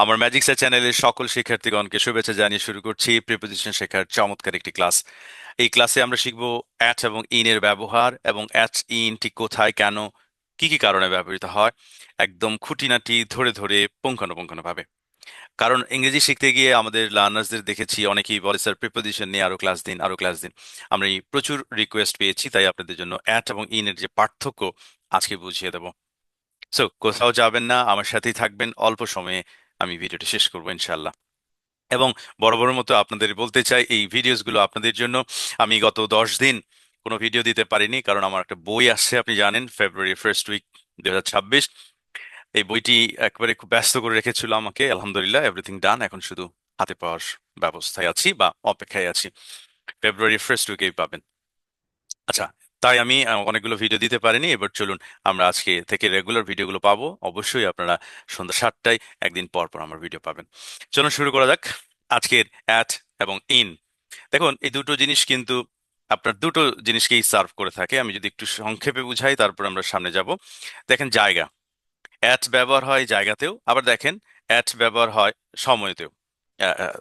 আমার ম্যাজিক্সের চ্যানেলের সকল শিক্ষার্থীগণকে শুভেচ্ছা জানিয়ে শুরু করছি প্রিপোজিশন শেখার চমৎকার একটি ক্লাস। এই ক্লাসে আমরা শিখব অ্যাট এবং ইন এর ব্যবহার এবং অ্যাট ইন ঠিক কোথায়, কেন, কি কি কারণে ব্যবহৃত হয়, একদম খুঁটিনাটি ধরে ধরে পুঙ্খানুপুঙ্খানুভাবে। কারণ ইংরেজি শিখতে গিয়ে আমাদের লার্নার্সদের দেখেছি অনেকেই বলে স্যার প্রিপোজিশন নিয়ে আরো ক্লাস দিন, আরো ক্লাস দিন। আমরা এই প্রচুর রিকোয়েস্ট পেয়েছি, তাই আপনাদের জন্য অ্যাট এবং ইন এর যে পার্থক্য আজকে বুঝিয়ে দেবো। সো কোথাও যাবেন না, আমার সাথেই থাকবেন। অল্প সময়ে আমি ভিডিওটি শেষ করবো ইনশাল্লাহ। এবং বরাবরের মতো আপনাদের বলতে চাই, এই ভিডিওস গুলো আপনাদের জন্য। আমি গত 10 দিন কোনো ভিডিও দিতে পারিনি, কারণ আমার একটা বই আসছে, আপনি জানেন, ফেব্রুয়ারি ফার্স্ট উইক 2026। এই বইটি একবারে খুব ব্যস্ত করে রেখেছিল আমাকে। আলহামদুলিল্লাহ, এভরিথিং ডান। এখন শুধু হাতে পাওয়ার ব্যবস্থায় আছি বা অপেক্ষায় আছি। ফেব্রুয়ারি ফার্স্ট উইকেই পাবেন। আচ্ছা, তাই আমি অনেকগুলো ভিডিও দিতে পারিনি। এবার চলুন, আমরা আজকে থেকে রেগুলার ভিডিওগুলো পাবো। অবশ্যই আপনারা সন্ধ্যা 7টায় একদিন পর পর আমার ভিডিও পাবেন। চলুন শুরু করা যাক আজকের অ্যাট এবং ইন। দেখুন, এই দুটো জিনিস কিন্তু আপনার দুটো জিনিসকেই সার্ভ করে থাকে। আমি যদি একটু সংক্ষেপে বুঝাই, তারপর আমরা সামনে যাব। দেখেন, জায়গা, অ্যাট ব্যবহার হয় জায়গাতেও, আবার দেখেন অ্যাট ব্যবহার হয় সময়তেও।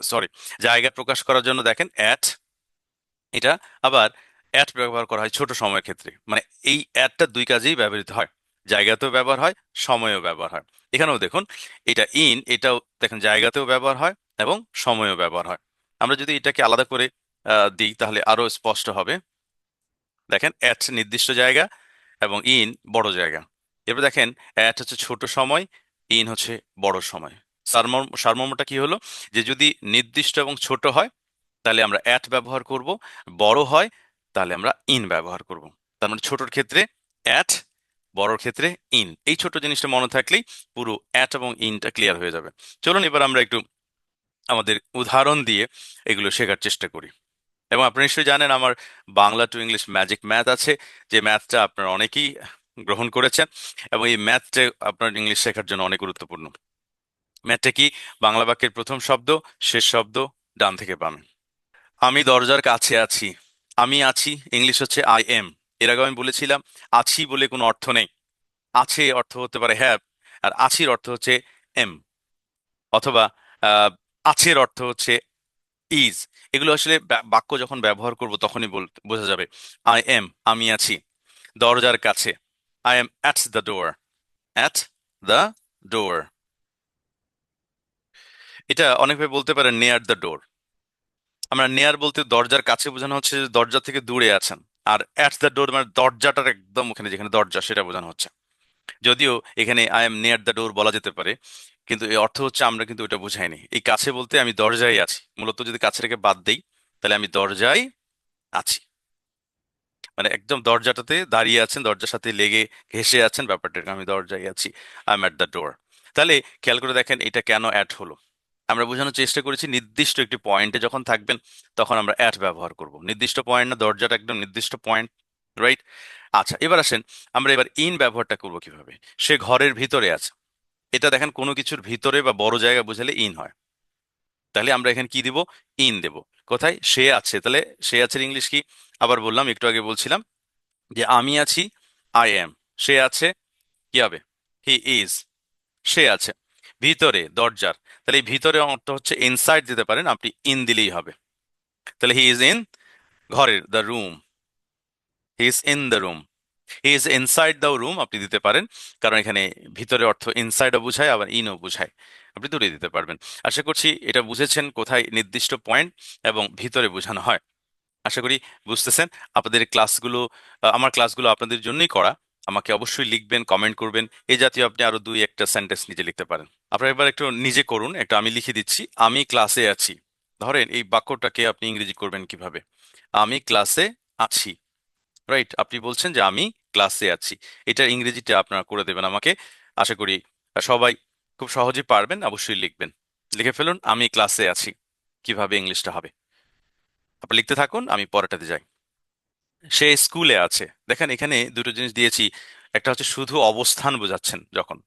সরি, জায়গা প্রকাশ করার জন্য দেখেন অ্যাট, এটা আবার অ্যাট ব্যবহার করা হয় ছোট সময়ের ক্ষেত্রে। মানে এই অ্যাটটা দুই কাজেই ব্যবহৃত হয়, জায়গাতেও ব্যবহার হয়, সময়েও ব্যবহার হয়। এখানেও দেখুন, এটা ইন, এটাও দেখেন জায়গাতেও ব্যবহার হয় এবং সময়েও ব্যবহার হয়। আমরা যদি এটাকে আলাদা করে দিই তাহলে আরো স্পষ্ট হবে। দেখেন, অ্যাট নির্দিষ্ট জায়গা এবং ইন বড় জায়গা। এরপর দেখেন, অ্যাট হচ্ছে ছোট সময়, ইন হচ্ছে বড় সময়। সারমর্মটা কি হলো, যে যদি নির্দিষ্ট এবং ছোট হয় তাহলে আমরা অ্যাট ব্যবহার করব, বড় হয় তাহলে আমরা ইন ব্যবহার করব। তার মানে ছোটর ক্ষেত্রে অ্যাট, বড়র ক্ষেত্রে ইন। এই ছোট জিনিসটা মনে থাকলেই পুরো অ্যাট এবং ইনটা ক্লিয়ার হয়ে যাবে। চলুন এবার আমরা একটু আমাদের উদাহরণ দিয়ে এগুলো শেখার চেষ্টা করি। এবং আপনি নিশ্চয়ই জানেন আমার Bangla to English magic math আছে, যে ম্যাথটা আপনারা অনেকেই গ্রহণ করেছেন। এবং এই ম্যাথটা আপনার ইংলিশ শেখার জন্য অনেক গুরুত্বপূর্ণ। ম্যাথটা কি? বাংলা বাক্যের প্রথম শব্দ, শেষ শব্দ ডান থেকে বামে। আমি দরজার কাছে আছি। আমি আছি ইংলিশ হচ্ছে আই এম। এর আগে আমি বলেছিলাম আছি বলে কোনো অর্থ নেই। আছে অর্থ হতে পারে হ্যাভ, আর আছির অর্থ হচ্ছে এম, অথবা আহ, আছের অর্থ হচ্ছে ইজ। এগুলো আসলে বাক্য যখন ব্যবহার করব তখনই বোঝা যাবে। আই এম, আমি আছি দরজার কাছে। I am at the door, at the door. এটা অনেকভাবে বলতে পারেন নিয়ার দ্য ডোর। আমরা নেয়ার বলতে দরজার কাছে বোঝানো হচ্ছে যে দরজা থেকে দূরে আছেন। আর অ্যাট দ্য ডোর মানে দরজাটার একদম ওখানে, যেখানে দরজা, সেটা বোঝানো হচ্ছে। যদিও এখানে I am near the door বলা যেতে পারে, কিন্তু এই অর্থ হচ্ছে আমরা কিন্তু ওটা বুঝাইনি। এই কাছে বলতে আমি দরজায় আছি, মূলত যদি কাছে রেখে বাদ দেই তাহলে আমি দরজায় আছি। মানে একদম দরজাটাতে দাঁড়িয়ে আছেন, দরজার সাথে লেগে ঘেঁষে আছেন, ব্যাপারটা এরকম, আমি দরজায় আছি, I am at the door. তাহলে খেয়াল করে দেখেন এটা কেন অ্যাট হলো। আমরা বোঝানোর চেষ্টা করেছি নির্দিষ্ট একটি পয়েন্টে যখন থাকবেন তখন আমরা অ্যাট ব্যবহার করব। নির্দিষ্ট পয়েন্ট না, দরজাটা একদম নির্দিষ্ট পয়েন্ট, রাইট? আচ্ছা, এবার আসেন আমরা এবার ইন ব্যবহারটা করব কিভাবে। সে ঘরের ভিতরে আছে। এটা দেখেন কোনো কিছুর ভিতরে বা বড় জায়গা বোঝালে ইন হয়। তাহলে আমরা এখানে কি দিব? ইন দেব। কোথায়? সে আছে, তাহলে সে আছে ইংলিশ কি? আবার বললাম, একটু আগে বলছিলাম যে আমি আছি, আই এম। সে আছে, কি হবে? He is. সে আছে ভিতরে দরজার, তাহলে এই ভিতরে অর্থ হচ্ছে ইনসাইড দিতে পারেন, আপনি ইন দিলেই হবে। তাহলে হি ইজ ইন, ঘরের, the room, he is in the room. He is inside the room আপনি দিতে পারেন, কারণ এখানে ভিতরে অর্থ ইনসাইডও বুঝায় আবার ইনও বুঝায়। আপনি দুটোই দিতে পারবেন। আশা করছি এটা বুঝেছেন কোথায় নির্দিষ্ট পয়েন্ট এবং ভিতরে বোঝানো হয়। আশা করি বুঝতেছেন। আপনাদের ক্লাসগুলো, আমার ক্লাসগুলো আপনাদের জন্যই করা। আমাকে অবশ্যই লিখবেন, কমেন্ট করবেন। এই জাতীয় আপনি আরো দুই একটা সেন্টেন্স নিজে লিখতে পারেন। আপনারা এবার একটু নিজে করুন। একটা আমি লিখে দিচ্ছি, আমি ক্লাসে আছি। ধরেন এই বাক্যটাকে আপনি ইংরেজি করবেন কিভাবে? আমি ক্লাসে আছি, রাইট? আপনি বলছেন যে আমি ক্লাসে আছি, এটার ইংরেজিটা আপনারা করে দেবেন আমাকে। আশা করি সবাই খুব সহজেই পারবেন। অবশ্যই লিখবেন, লিখে ফেলুন আমি ক্লাসে আছি। কিভাবে ইংলিশটা হবে আপনি লিখতে থাকুন, আমি পরেরটাতে যাই। সে স্কুলে আছে। দেখেন এখানে দুটো জিনিস দিয়েছি। একটা হচ্ছে শুধু অবস্থান বোঝাচ্ছেন যখন,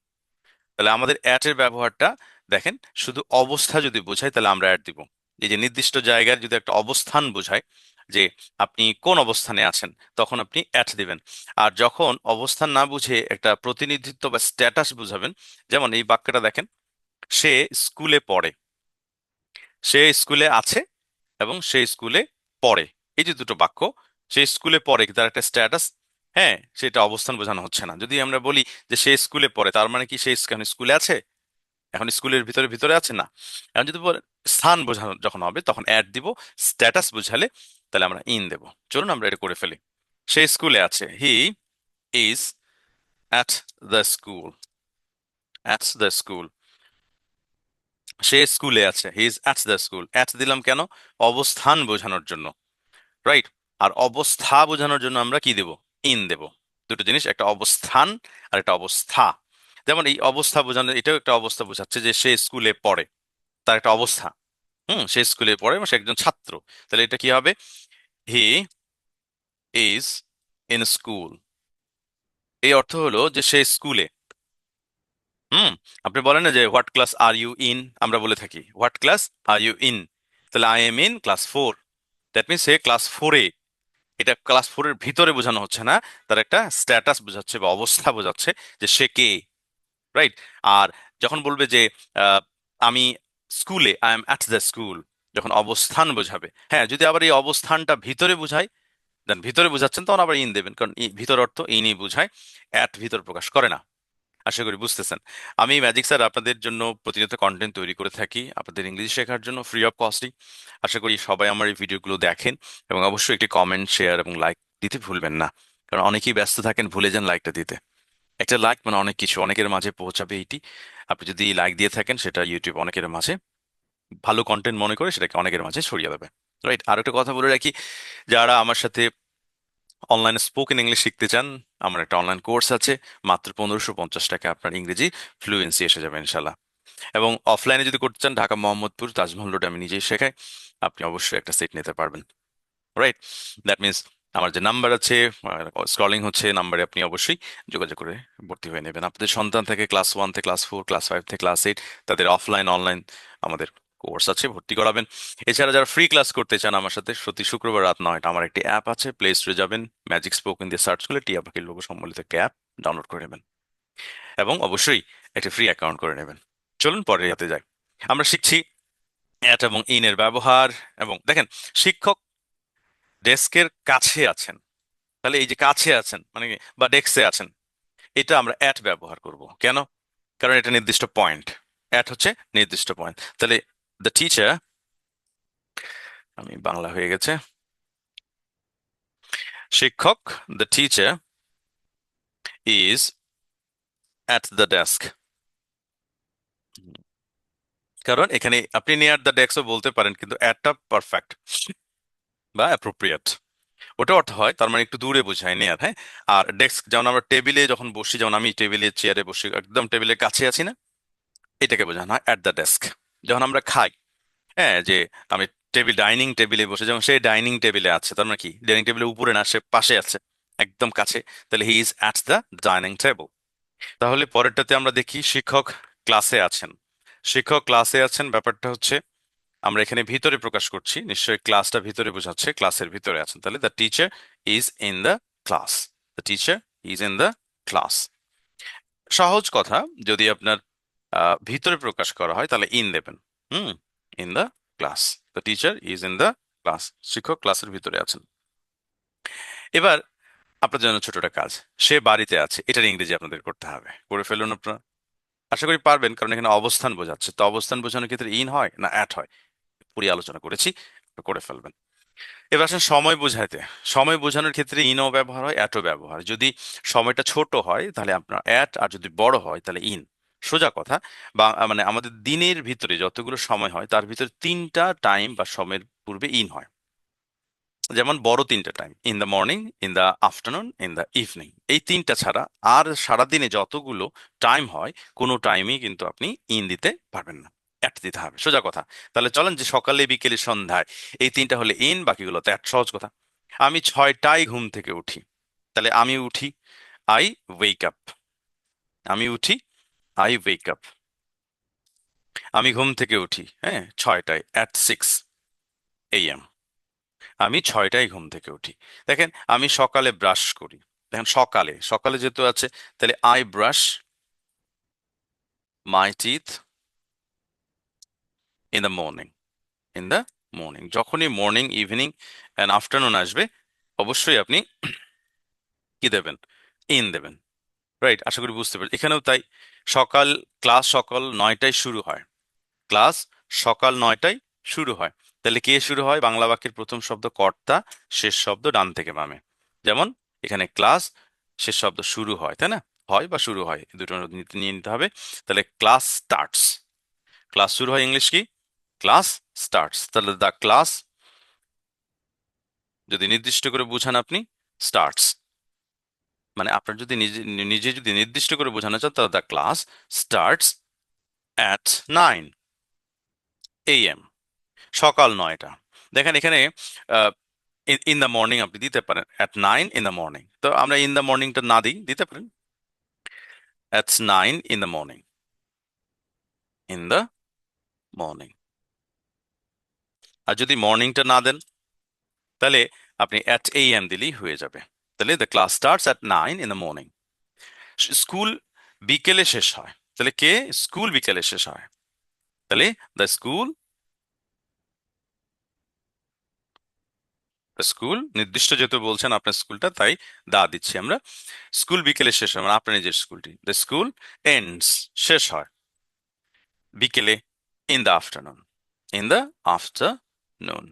তাহলে আমাদের অ্যাট এর ব্যবহারটা দেখেন, শুধু অবস্থা যদি বোঝায় তাহলে আমরা অ্যাট দিব। এই যে নির্দিষ্ট জায়গার যদি একটা অবস্থান বোঝায়, যে আপনি কোন অবস্থানে আছেন, তখন আপনি অ্যাট দিবেন। আর যখন অবস্থান না বুঝে একটা প্রতিনিধিত্ব বা স্ট্যাটাস বুঝাবেন, যেমন এই বাক্যটা দেখেন, সে স্কুলে পড়ে, সে স্কুলে আছে এবং সে স্কুলে পড়ে, এই যে দুটো বাক্য, সে স্কুলে পড়ে তার একটা স্ট্যাটাস, হ্যাঁ, সেটা অবস্থান বোঝানো হচ্ছে না। যদি আমরা বলি যে সে স্কুলে পড়ে, তার মানে কি সে এখন স্কুলে আছে, এখন স্কুলের ভিতরে ভিতরে আছে না। এখন যদি স্থান বোঝানো যখন হবে তখন অ্যাট দিব, স্ট্যাটাস বোঝালে তাহলে আমরা ইন দেব। চলুন আমরা এটা করে ফেলি। সে স্কুলে আছে, he is at the school, at the school. সে স্কুলে আছে, he is at the school. At দিলাম কেন? অবস্থান বোঝানোর জন্য, রাইট। আর অবস্থা বোঝানোর জন্য আমরা কি দেব? ইন দেব। দুটো জিনিস, একটা অবস্থান আর একটা অবস্থা। যেমন এই অবস্থা বোঝানো, এটাও একটা অবস্থা বোঝাচ্ছে যে সে স্কুলে পড়ে, তার একটা অবস্থা। সে স্কুলে পড়ে এবং সে একজন ছাত্র। তাহলে এটা কি হবে? He is in school. এই অর্থ হলো যে সে স্কুলে। হুম আপনি বলেন না যে what class are you in, আমরা বলে থাকি what class are you in. তাহলে I am in class 4, that means সে ক্লাস 4-এ। এটা ক্লাস 4-এর ভিতরে বোঝানো হচ্ছে না, তার একটা স্ট্যাটাস বোঝাচ্ছে বা অবস্থা বোঝাচ্ছে যে সে কে, রাইট। আর যখন বলবে যে আহ, আমি স্কুলে, I am at the school, যখন অবস্থান বোঝাবে, হ্যাঁ, যদি আবার এই অবস্থানটা ভিতরে বোঝায়, দেন ভিতরে বোঝাচ্ছেন তখন আবার ইন দেবেন, কারণ ভিতর অর্থ ইনই বোঝায়, অ্যাট ভিতর প্রকাশ করে না। আশা করি বুঝতেছেন। আমি ম্যাজিক স্যার আপনাদের জন্য প্রতিনিয়ত কন্টেন্ট তৈরি করে থাকি আপনাদের ইংরেজি শেখার জন্য, ফ্রি অফ কস্টই। আশা করি সবাই আমার এই ভিডিওগুলো দেখেন এবং অবশ্যই একটি কমেন্ট, শেয়ার এবং লাইক দিতে ভুলবেন না, কারণ অনেকেই ব্যস্ত থাকেন, ভুলে যান লাইকটা দিতে। একটা লাইক মানে অনেক কিছু, অনেকের মাঝে পৌঁছাবে এইটি। আপনি যদি লাইক দিয়ে থাকেন, সেটা ইউটিউব অনেকের মাঝে ভালো কন্টেন্ট মনে করে সেটাকে অনেকের মাঝে ছড়িয়ে দেবে, রাইট। আর একটা কথা বলে রাখি, যারা আমার সাথে অনলাইনে স্পোকেন ইংলিশ শিখতে চান, আমার একটা অনলাইন কোর্স আছে, মাত্র 1550 টাকা আপনার ইংরেজি ফ্লুয়েন্সি এসে যাবে ইনশাল্লাহ। এবং অফলাইনে যদি করতে চান, ঢাকা মোহাম্মদপুর তাজমহল রোডে আমি নিজেই শেখাই, আপনি অবশ্যই একটা সিট নিতে পারবেন, রাইট। দ্যাট মিনস আমার যে নাম্বার আছে, স্ক্রলিং হচ্ছে নাম্বারে, আপনি অবশ্যই যোগাযোগ করে ভর্তি হয়ে নেবেন। আপনাদের সন্তান থেকে ক্লাস 1 থেকে ক্লাস 4, ক্লাস 5 থেকে ক্লাস 8, তাদের অফলাইন অনলাইন আমাদের কোর্স আছে, ভর্তি করাবেন। এছাড়া যারা ফ্রি ক্লাস করতে চান আমার সাথে, প্রতি শুক্রবার রাত 9টা আমার একটি অ্যাপ আছে, প্লে স্টোরে যাবেন, ম্যাজিক স্পোকেন দিয়ে সার্চ করলে টিয়া পাখির লোগো সম্বলিত একটি অ্যাপ ডাউনলোড করে নেবেন এবং অবশ্যই একটি ফ্রি অ্যাকাউন্ট করে নেবেন। চলুন পরে যাতে যাই। আমরা শিখছি অ্যাট এবং ইন এর ব্যবহার। এবং দেখেন, শিক্ষক ডেস্কের কাছে আছেন, তাহলে এই যে কাছে আছেন মানে কি? বা ডেস্কে আছেন, এটা আমরা অ্যাট ব্যবহার করব কেন? কারণ এটা নির্দিষ্ট পয়েন্ট। অ্যাট হচ্ছে নির্দিষ্ট পয়েন্ট। তাহলে দ্য টিচার, আমি বাংলা হয়ে গেছে, শিক্ষক, the teacher is at the desk. কারণ এখানে আপনি নিয়ার দ্য ডেস্কও বলতে পারেন, কিন্তু অ্যাটটা পারফেক্ট বা অ্যাপ্রোপ্রিয়েট। ওটা অর্থ হয় তার মানে একটু দূরে বোঝায় নেয়ার, হ্যাঁ। আর ডেস্ক, যেমন আমরা টেবিলে যখন বসি, যেমন আমি টেবিলে চেয়ারে বসে একদম টেবিলের কাছে আছি না, এটাকে বোঝানো হয় অ্যাট দ্য ডেস্ক। যখন আমরা খাই, হ্যাঁ, যে আমি ডাইনিং টেবিলে বসে, যেমন সে ডাইনিং টেবিলে আছে, তার মানে কি ডাইনিং টেবিলের উপরে না, সে পাশে আছে, একদম কাছে। তাহলে হি is at the dining table. তাহলে পরেরটাতে আমরা দেখি শিক্ষক ক্লাসে আছেন। শিক্ষক ক্লাসে আছেন ব্যাপারটা হচ্ছে আমরা এখানে ভিতরে প্রকাশ করছি, নিশ্চয়ই ক্লাসটা ভিতরে বোঝাচ্ছে, ক্লাসের ভিতরে আছেন, তাহলে the teacher is in the class. The teacher is in the class. সহজ কথা, যদি আপনার ভিতরে প্রকাশ করা হয় তাহলে ইন দেবেন। Hmm in the class, the teacher is in the class, শিক্ষক ক্লাসের ভিতরে আছেন। এবার আপনার জন্য ছোটটা কাজ, সে বাড়িতে আছে, এটার ইংরেজি আপনাদের করতে হবে, করে ফেলুন আপনারা। আশা করি পারবেন, কারণ এখানে অবস্থান বোঝাচ্ছে, তো অবস্থান বোঝানোর ক্ষেত্রে ইন হয় না অ্যাট হয়, পুরি আলোচনা করেছি, করে ফেলবেন। এবার আসেন সময় বোঝাইতে। সময় বোঝানোর ক্ষেত্রে ইনও ব্যবহার হয়, অ্যাটও ব্যবহার হয়। যদি সময়টা ছোট হয় তাহলে আপনার অ্যাট, আর যদি বড় হয় তাহলে ইন। সোজা কথা, বা মানে আমাদের দিনের ভিতরে যতগুলো সময় হয় তার ভিতরে 3টা টাইম বা সময়ের পূর্বে ইন হয়। যেমন বড় 3টা time, in the morning, in the afternoon, in the evening. এই 3টা ছাড়া আর সারাদিনে যতগুলো টাইম হয়, কোনো টাইমই কিন্তু আপনি ইন দিতে পারবেন না, অ্যাট দিতে হবে, সোজা কথা। তাহলে চলেন যে সকালে, বিকেলে, সন্ধ্যায়, এই 3টা হলে ইন, বাকিগুলো তো অ্যাট, সহজ কথা। আমি 6টায় ঘুম থেকে উঠি, তাহলে আমি উঠি, আই ওয়েক আপ। আমি উঠি, আই ওয়েক আপ। আমি ঘুম থেকে উঠি, হ্যাঁ, 6টায়, অ্যাট 6 AM। আমি 6টায় ঘুম থেকে উঠি। দেখেন, আমি সকালে ব্রাশ করি, দেখেন সকালে, সকালে যেহেতু আছে, তাহলে I brush my teeth in the morning, in the morning. যখনই মর্নিং, ইভিনিং অ্যান্ড আফটারনুন আসবে, অবশ্যই আপনি কি দেবেন? ইন দেবেন। রাইট, আশা করি বুঝতে পারছি। এখানেও তাই, সকাল, ক্লাস সকাল 9টায় শুরু হয়। ক্লাস সকাল 9টায় শুরু হয়। তাহলে কে শুরু হয়? বাংলা বাক্যের প্রথম শব্দ কর্তা, শেষ শব্দ ডান থেকে বামে। যেমন এখানে ক্লাস, শেষ শব্দ শুরু হয়, তাই না? হয় বা শুরু হয়, এই দুটো নিয়ে নিতে হবে। তাহলে ক্লাস স্টার্টস, ক্লাস শুরু হয়, ইংলিশ কি? Class starts. তাহলে দ্য ক্লাস, যদি নির্দিষ্ট করে বোঝান আপনি, স্টার্টস। মানে আপনার যদি নিজে নিজে যদি নির্দিষ্ট করে বোঝানো চান, তাহলে the class starts at 9 AM, সকাল 9টা। দেখেন এখানে ইন দ্য মর্নিং আপনি দিতে পারেন, at 9 in the morning। তো আমরা ইন দ্য মর্নিংটা না দিই, দিতে পারেন at 9 in the morning, in the morning. আর যদি মর্নিংটা না দেন, তাহলে আপনি at 8 AM দিলেই হয়ে যাবে। তাহলে the class starts at 9 in the morning। School বিকেলে শেষ হয়, তাহলে কে? স্কুল বিকেলে শেষ হয়। তাহলে দ্য স্কুল, স্কুল নির্দিষ্ট যেহেতু বলছেন আপনার স্কুলটা, তাই দা দিচ্ছি আমরা। স্কুল বিকেলে শেষ হয়, মানে আপনার নিজের স্কুলটি। দ্য স্কুল এন্ডস, শেষ হয় বিকেলে, in the afternoon, in the afternoon.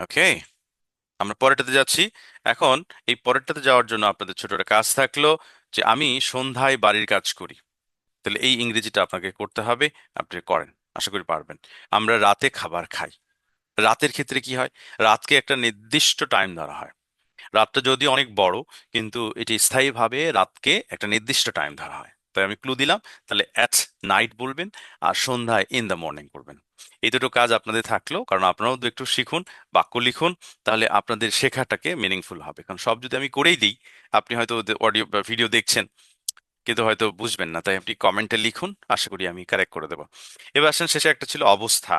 Okay, আমরা পরেরটাতে যাচ্ছি। এখন এই পরেরটাতে যাওয়ার জন্য আপনাদের ছোট একটা কাজ থাকলো, যে আমি সন্ধ্যায় বাড়ির কাজ করি। তাহলে এই ইংরেজিটা আপনাকে করতে হবে, আপনি করেন, আশা করি পারবেন। আমরা রাতে খাবার খাই। রাতের ক্ষেত্রে কি হয়? রাতকে একটা নির্দিষ্ট টাইম ধরা হয়। রাতটা যদিও অনেক বড়, কিন্তু এটি স্থায়ীভাবে রাতকে একটা নির্দিষ্ট টাইম ধরা হয়। তাই আমি ক্লু দিলাম। তাহলে অ্যাট নাইট বলবেন, আর সন্ধ্যায় ইন দ্য মর্নিং করবেন। এই দুটো কাজ আপনাদের থাকলো, কারণ আপনারাও তো একটু শিখুন, বাক্য লিখুন। তাহলে আপনাদের শেখাটাকে মিনিংফুল হবে। কারণ সব যদি আমি করেই দিই, আপনি হয়তো অডিও বা ভিডিও দেখছেন, কিন্তু হয়তো বুঝবেন না। তাই আপনি কমেন্টে লিখুন, আশা করি আমি কারেক্ট করে দেবো। এবার আসেন, শেষে একটা ছিল অবস্থা।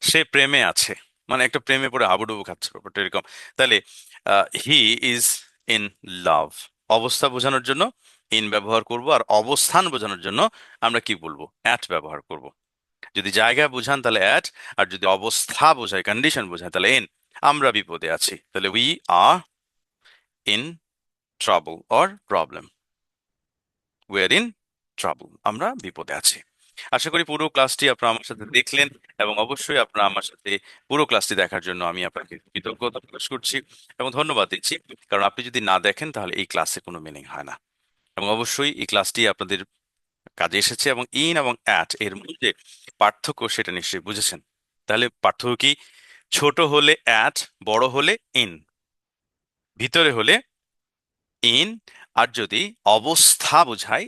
সে প্রেমে আছে, মানে একটা প্রেমে পড়ে হাবুডুবু খাচ্ছে, ব্যাপারটা এরকম। তাহলে হি ইজ ইন লাভ। অবস্থা বোঝানোর জন্য ইন ব্যবহার করব, আর অবস্থান বোঝানোর জন্য আমরা কি বলবো? অ্যাট ব্যবহার করব। যদি জায়গা বোঝান তাহলে অ্যাট, আর যদি অবস্থা বোঝায়, কন্ডিশন বোঝায়, তাহলে ইন। আমরা বিপদে আছি, তাহলে we are in trouble or problem. We are in trouble, আমরা বিপদে আছি। আশা করি পুরো ক্লাসটি আপনারা আমার সাথে দেখলেন, এবং অবশ্যই আপনারা আমার সাথে পুরো ক্লাসটি দেখার জন্য আমি আপনাকে কৃতজ্ঞতা প্রকাশ করছি এবং ধন্যবাদ দিচ্ছি। কারণ আপনি যদি না দেখেন, তাহলে এই ক্লাসে কোনো মিনিং হয় না। এবং অবশ্যই এই ক্লাসটি আপনাদের কাজে এসেছে, এবং ইন এবং অ্যাট এর মধ্যে পার্থক্য সেটা নিশ্চয়ই বুঝেছেন। তাহলে পার্থক্য কি? ছোট হলে অ্যাট, বড় হলে ইন, ভিতরে হলে ইন, আর যদি অবস্থা বোঝায়,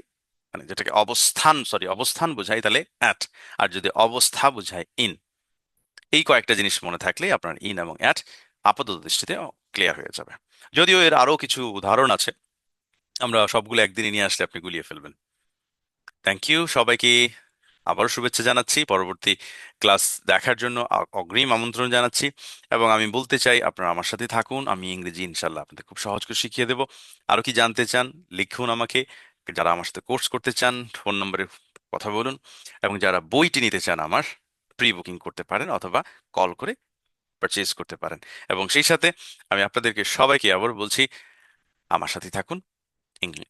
মানে যেটাকে অবস্থান, অবস্থান বোঝায়, তাহলে অ্যাট। আর যদি অবস্থা বোঝায়, ইন। এই কয়েকটা জিনিস মনে থাকলে আপনার ইন এবং অ্যাট আপাতত দৃষ্টিতে ক্লিয়ার হয়ে যাবে। যদিও এর আরো কিছু উদাহরণ আছে, আমরা সবগুলো একদিনে নিয়ে আসলে আপনি গুলিয়ে ফেলবেন। থ্যাংক ইউ সবাইকে, আবারও শুভেচ্ছা জানাচ্ছি। পরবর্তী ক্লাস দেখার জন্য অগ্রিম আমন্ত্রণ জানাচ্ছি। এবং আমি বলতে চাই, আপনারা আমার সাথে থাকুন, আমি ইংরেজি ইনশাল্লাহ আপনাদের খুব সহজ করে শিখিয়ে দেবো। আরো কি জানতে চান, লিখুন আমাকে। যারা আমার সাথে কোর্স করতে চান, ফোন নম্বরে কথা বলুন। এবং যারা বইটি নিতে চান, আমার প্রি বুকিং করতে পারেন, অথবা কল করে পারচেজ করতে পারেন। এবং সেই সাথে আমি আপনাদেরকে সবাইকে আবার বলছি, আমার সাথে থাকুন,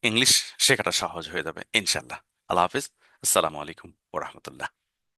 ইংলিশ শেখাটা সহজ হয়ে যাবে ইনশাল্লাহ। আল্লাহ হাফিজ, আসসালামু আলাইকুম ওরহমতুল্লাহ।